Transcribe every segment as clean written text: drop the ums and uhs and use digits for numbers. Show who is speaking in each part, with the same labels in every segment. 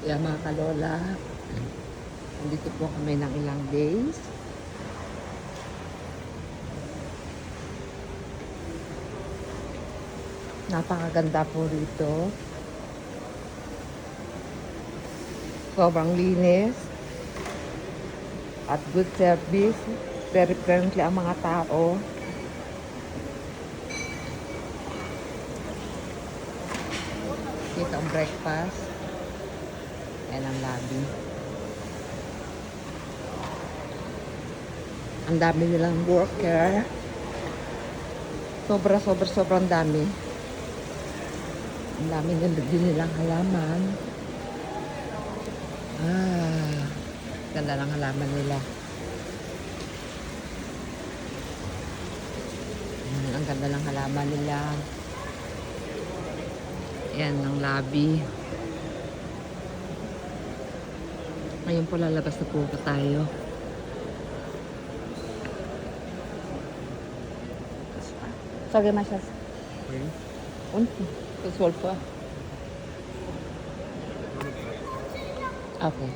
Speaker 1: Kaya mga kalola, nandito po kami ng ilang days. Napakaganda po rito. Sobrang linis. At good service. Very friendly ang mga tao. Dito ang breakfast. Yan ang lobby. Ang dami nilang worker. Sobrang dami. Ang dami din nilang halaman. Ganda ng halaman nila. Ang ganda ng halaman nila. Yan ang lobby. Ngayon po lalabas na po tayo. Sorry, Masas. Unti. Kaswal pa. Okay.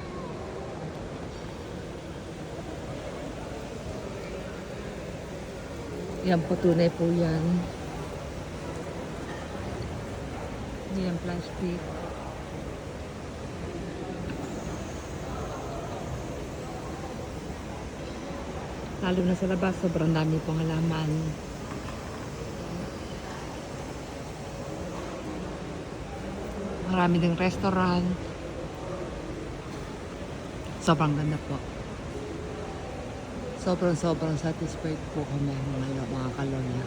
Speaker 1: Yan po, tunay po yan. Hindi yan plastic. Lalo na sa labas, sobrang dami pong halaman. Marami ding restaurant. Sobrang ganda po. Sobrang satisfied po kami mga kalola.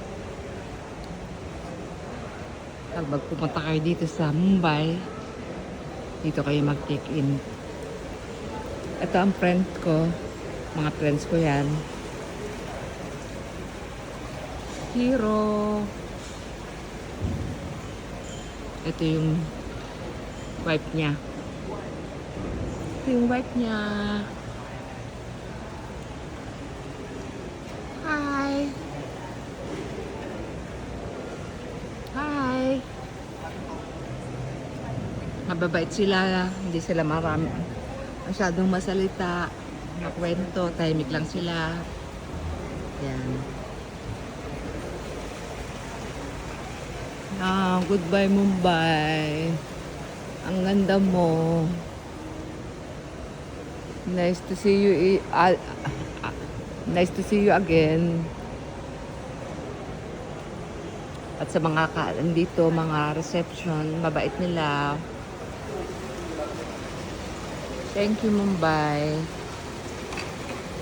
Speaker 1: Pag magpupunta kayo dito sa Mumbai, dito kayo mag-check-in. Ito ang friend ko. Mga friends ko yan. Hero. Ito yung wife niya. Ito yung wife niya. Hi. Hi. Mababait sila. Hindi sila masyadong masalita. Makwento. Tahimik lang sila. Yan. Goodbye Mumbai. Ang ganda mo. Nice to see you. Nice to see you again. At sa mga dito, mga reception, mabait nila. Thank you Mumbai.